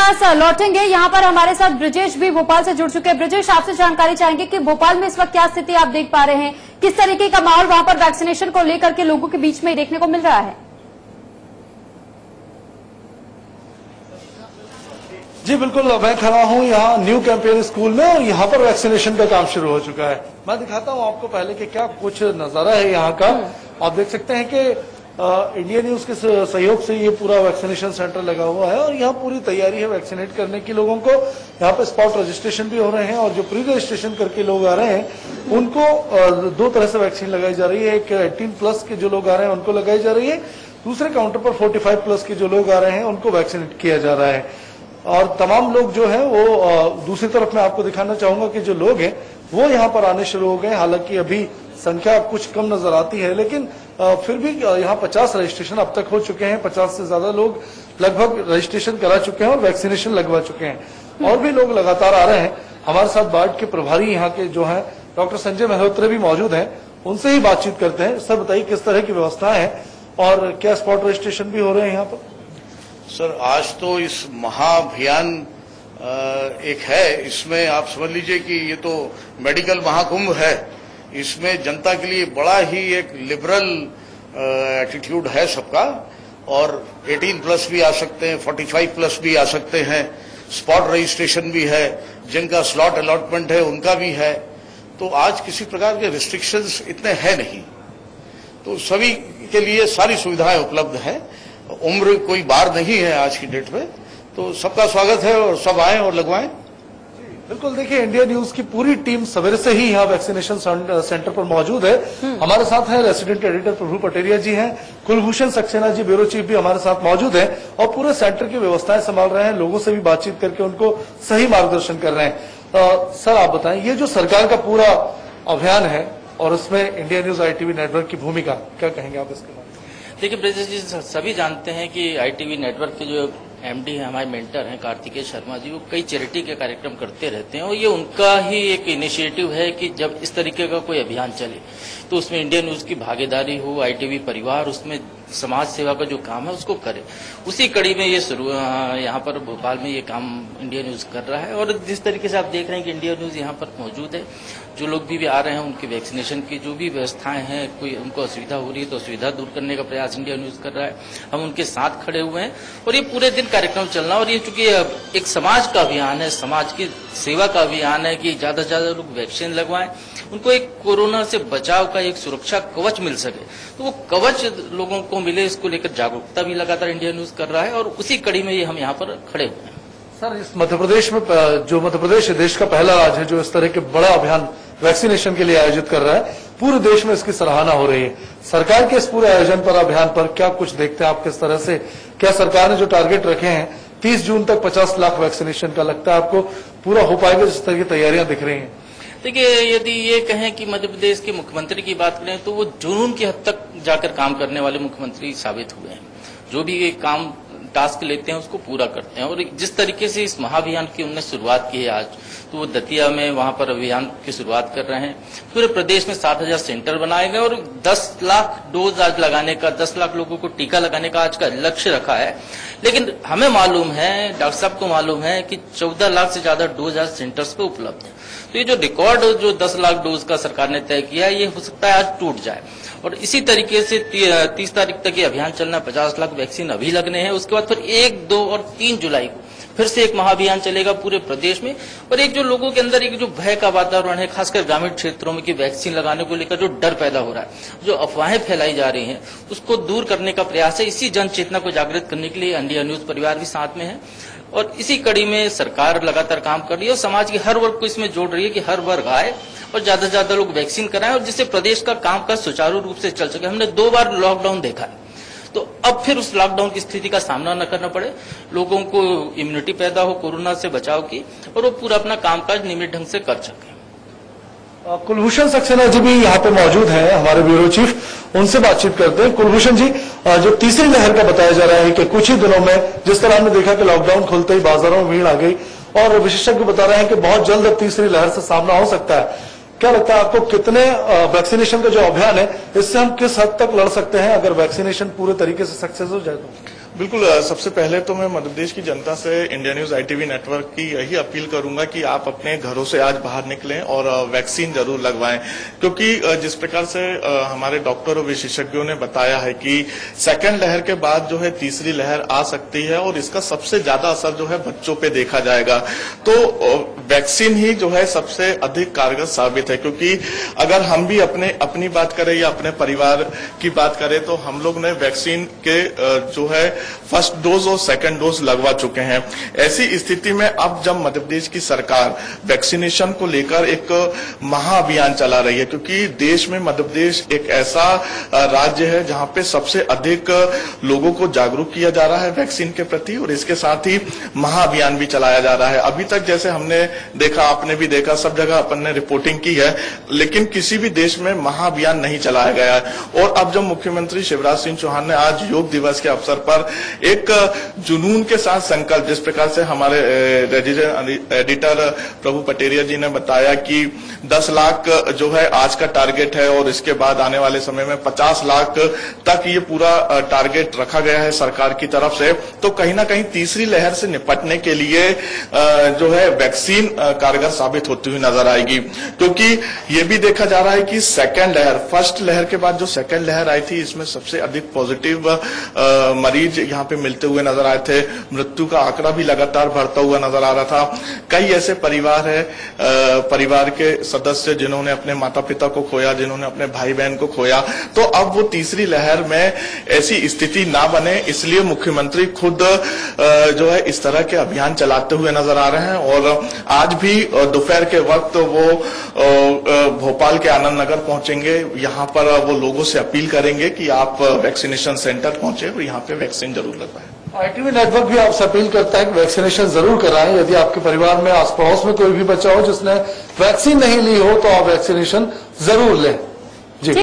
पास लौटेंगे। यहाँ पर हमारे साथ ब्रिजेश भी भोपाल से जुड़ चुके हैं। ब्रिजेश, आपसे जानकारी चाहेंगे कि भोपाल में इस वक्त क्या स्थिति आप देख पा रहे हैं, किस तरीके का माहौल वहां पर वैक्सीनेशन को लेकर के लोगों के बीच में देखने को मिल रहा है? जी बिल्कुल, मैं खड़ा हूँ यहाँ न्यू कैंपेन स्कूल में और यहाँ पर वैक्सीनेशन का काम शुरू हो चुका है। मैं दिखाता हूँ आपको पहले कि क्या कुछ नजारा है यहाँ का। आप देख सकते हैं कि इंडिया न्यूज के सहयोग से ये पूरा वैक्सीनेशन सेंटर लगा हुआ है और यहाँ पूरी तैयारी है वैक्सीनेट करने की लोगों को। यहाँ पे स्पॉट रजिस्ट्रेशन भी हो रहे हैं और जो प्री रजिस्ट्रेशन करके लोग आ रहे हैं उनको दो तरह से वैक्सीन लगाई जा रही है। एक 18+ के जो लोग आ रहे हैं उनको लगाई जा रही है, दूसरे काउंटर पर 45+ के जो लोग आ रहे हैं उनको वैक्सीनेट किया जा रहा है। और तमाम लोग जो है वो दूसरी तरफ मैं आपको दिखाना चाहूंगा कि जो लोग हैं वो यहाँ पर आने शुरू हो गए। हालांकि अभी संख्या कुछ कम नजर आती है, लेकिन फिर भी यहाँ 50 रजिस्ट्रेशन अब तक हो चुके हैं। 50 से ज्यादा लोग लगभग रजिस्ट्रेशन करा चुके हैं और वैक्सीनेशन लगवा चुके हैं और भी लोग लगातार आ रहे हैं। हमारे साथ बार्ड के प्रभारी यहाँ के जो है डॉक्टर संजय मल्होत्रा भी मौजूद हैं, उनसे ही बातचीत करते हैं। सर बताइए किस तरह की व्यवस्था है और क्या स्पॉट रजिस्ट्रेशन भी हो रहे हैं यहाँ पर? सर आज तो इस महाअभियान एक है, इसमें आप समझ लीजिए कि ये तो मेडिकल महाकुंभ है। इसमें जनता के लिए बड़ा ही एक लिबरल एटीट्यूड है सबका और 18+ भी आ सकते हैं, 45+ भी आ सकते हैं, स्पॉट रजिस्ट्रेशन भी है, जिनका स्लॉट अलॉटमेंट है उनका भी है। तो आज किसी प्रकार के रिस्ट्रिक्शंस इतने हैं नहीं, तो सभी के लिए सारी सुविधाएं उपलब्ध हैं। उम्र कोई बार नहीं है आज की डेट में, तो सबका स्वागत है और सब आए और लगवाएं। बिल्कुल, देखिए इंडिया न्यूज की पूरी टीम सवेरे से ही यहाँ वैक्सीनेशन सेंटर पर मौजूद है। हमारे साथ हैं रेसिडेंट एडिटर प्रभु पटेरिया जी हैं, कुलभूषण सक्सेना जी ब्यूरो चीफ भी हमारे साथ मौजूद हैं और पूरे सेंटर की व्यवस्थाएं संभाल रहे हैं। लोगों से भी बातचीत करके उनको सही मार्गदर्शन कर रहे हैं। सर आप बताएं, ये जो सरकार का पूरा अभियान है और उसमें इंडिया न्यूज ITV नेटवर्क की भूमिका, क्या कहेंगे आप इसके बारे में? देखिए ब्रिजेश जी, सभी जानते हैं कि ITV नेटवर्क के जो MD है, हमारे मेंटर हैं कार्तिकेय शर्मा जी, वो कई चैरिटी के कार्यक्रम करते रहते हैं और ये उनका ही एक इनिशिएटिव है कि जब इस तरीके का कोई अभियान चले तो उसमें इंडिया न्यूज की भागीदारी हो, ITV परिवार उसमें समाज सेवा का जो काम है उसको करे। उसी कड़ी में ये यहाँ पर भोपाल में ये काम इंडिया न्यूज कर रहा है। और जिस तरीके से आप देख रहे हैं कि इंडिया न्यूज यहाँ पर मौजूद है, जो लोग भी आ रहे हैं उनकी वैक्सीनेशन की जो भी व्यवस्थाएं हैं, कोई उनको असुविधा हो रही है तो असुविधा दूर करने का प्रयास इंडिया न्यूज कर रहा है। हम उनके साथ खड़े हुए हैं और ये पूरे दिन कार्यक्रम चलना। और ये चूंकि एक समाज का अभियान है, समाज की सेवा का अभियान है कि ज्यादा से ज्यादा लोग वैक्सीन लगवाएं, उनको एक कोरोना से बचाव का एक सुरक्षा कवच मिल सके, तो वो कवच लोगों को मिले, इसको लेकर जागरूकता भी लगातार इंडिया न्यूज कर रहा है और उसी कड़ी में ये हम यहाँ पर खड़े हुए हैं। सर इस मध्य प्रदेश में जो मध्य प्रदेश देश का पहला राज्य है जो इस तरह के बड़ा अभियान वैक्सीनेशन के लिए आयोजित कर रहा है, पूरे देश में इसकी सराहना हो रही है। सरकार के इस पूरे आयोजन पर, अभियान पर क्या कुछ देखते हैं आप, किस तरह से, क्या सरकार ने जो टारगेट रखे हैं 30 जून तक 50 लाख वैक्सीनेशन का, लगता है आपको पूरा हो पाएगा जिस तरह की तैयारियां दिख रही हैं? देखिए, यदि ये कहें कि मध्य प्रदेश के मुख्यमंत्री की बात करें तो वो जुनून की हद तक जाकर काम करने वाले मुख्यमंत्री साबित हुए हैं। जो भी ये काम टास्क लेते हैं उसको पूरा करते हैं। और जिस तरीके से इस महाअभियान की उन्होंने शुरुआत की है आज, तो वो दतिया में वहां पर अभियान की शुरुआत कर रहे हैं। पूरे प्रदेश में 7000 सेंटर बनाए गए और 10 लाख डोज आज लगाने का, 10 लाख लोगों को टीका लगाने का आज का लक्ष्य रखा है। लेकिन हमें मालूम है, डॉक्टर साहब को मालूम है कि 14 लाख से ज्यादा डोज आज सेंटर्स पे उपलब्ध है। तो ये जो रिकॉर्ड जो 10 लाख डोज का सरकार ने तय किया है, ये हो सकता है आज टूट जाए। और इसी तरीके से 30 तारीख तक ये अभियान चलना, 50 लाख वैक्सीन अभी लगने हैं। उसके बाद फिर 1, 2 और 3 जुलाई को फिर से एक महाअभियान चलेगा पूरे प्रदेश में। और एक जो लोगों के अंदर एक जो भय का वातावरण है, खासकर ग्रामीण क्षेत्रों में कि वैक्सीन लगाने को लेकर जो डर पैदा हो रहा है, जो अफवाहें फैलाई जा रही हैं, उसको दूर करने का प्रयास है। इसी जन चेतना को जागृत करने के लिए इंडिया न्यूज परिवार भी साथ में है और इसी कड़ी में सरकार लगातार काम कर रही है और समाज के हर वर्ग को इसमें जोड़ रही है कि हर वर्ग आए और ज्यादा से ज्यादा लोग वैक्सीन कराएं और जिससे प्रदेश का कामकाज सुचारू रूप से चल सके। हमने 2 बार लॉकडाउन देखा है, तो अब फिर उस लॉकडाउन की स्थिति का सामना न करना पड़े, लोगों को इम्यूनिटी पैदा हो कोरोना से बचाव की और वो पूरा अपना कामकाज नियमित ढंग से कर सके। कुलभूषण सक्सेना जी भी यहाँ पे मौजूद हैं, हमारे ब्यूरो चीफ, उनसे बातचीत करते हैं। कुलभूषण जी, जो तीसरी लहर का बताया जा रहा है कि कुछ ही दिनों में, जिस तरह हमने देखा कि लॉकडाउन खुलते ही बाजारों में भीड़ आ गई और विशेषज्ञ बता रहे हैं कि बहुत जल्द अब तीसरी लहर से सामना हो सकता है, क्या लगता है आपको कितने वैक्सीनेशन का जो अभियान है इससे हम किस हद तक लड़ सकते हैं अगर वैक्सीनेशन पूरे तरीके से सक्सेस हो जाए तो? बिल्कुल, सबसे पहले तो मैं मध्य प्रदेश की जनता से इंडिया न्यूज ITV नेटवर्क की यही अपील करूंगा कि आप अपने घरों से आज बाहर निकलें और वैक्सीन जरूर लगवाएं, क्योंकि जिस प्रकार से हमारे डॉक्टर और विशेषज्ञों ने बताया है कि सेकेंड लहर के बाद जो है तीसरी लहर आ सकती है और इसका सबसे ज्यादा असर जो है बच्चों पे देखा जाएगा। तो वैक्सीन ही जो है सबसे अधिक कारगर साबित है, क्योंकि अगर हम भी अपनी बात करें या अपने परिवार की बात करें तो हम लोग ने वैक्सीन के जो है फर्स्ट डोज और सेकंड डोज लगवा चुके हैं। ऐसी स्थिति में अब जब मध्य प्रदेश की सरकार वैक्सीनेशन को लेकर एक महाअभियान चला रही है, क्योंकि देश में मध्य प्रदेश एक ऐसा राज्य है जहां पे सबसे अधिक लोगों को जागरूक किया जा रहा है वैक्सीन के प्रति, और इसके साथ ही महाअभियान भी चलाया जा रहा है। अभी तक जैसे हमने देखा, आपने भी देखा, सब जगह अपन ने रिपोर्टिंग की है, लेकिन किसी भी देश में महाअभियान नहीं चलाया गया है। और अब जब मुख्यमंत्री शिवराज सिंह चौहान ने आज योग दिवस के अवसर पर एक जुनून के साथ संकल्प, जिस प्रकार से हमारे एडिटर प्रभु पटेरिया जी ने बताया कि 10 लाख जो है आज का टारगेट है और इसके बाद आने वाले समय में 50 लाख तक ये पूरा टारगेट रखा गया है सरकार की तरफ से, तो कहीं ना कहीं तीसरी लहर से निपटने के लिए जो है वैक्सीन कारगर साबित होती हुई नजर आएगी। क्योंकि ये भी देखा जा रहा है कि सेकेंड लहर, फर्स्ट लहर के बाद जो सेकेंड लहर आई थी, इसमें सबसे अधिक पॉजिटिव मरीज यहाँ पे मिलते हुए नजर आए थे। मृत्यु का आंकड़ा भी लगातार बढ़ता हुआ नजर आ रहा था। कई ऐसे परिवार है, परिवार के सदस्य जिन्होंने अपने माता पिता को खोया, जिन्होंने अपने भाई बहन को खोया, तो अब वो तीसरी लहर में ऐसी स्थिति ना बने, इसलिए मुख्यमंत्री खुद जो है इस तरह के अभियान चलाते हुए नजर आ रहे हैं। और आज भी दोपहर के वक्त वो भोपाल के आनंद नगर पहुंचेंगे। यहाँ पर वो लोगों से अपील करेंगे कि आप वैक्सीनेशन सेंटर पहुंचे और यहाँ पे वैक्सीन जरूर लगवाएं। ITV नेटवर्क भी आपसे अपील करता है कि वैक्सीनेशन जरूर कराएं। यदि आपके परिवार में आस पड़ोस में कोई भी बच्चा हो जिसने वैक्सीन नहीं ली हो तो आप वैक्सीनेशन जरूर लें।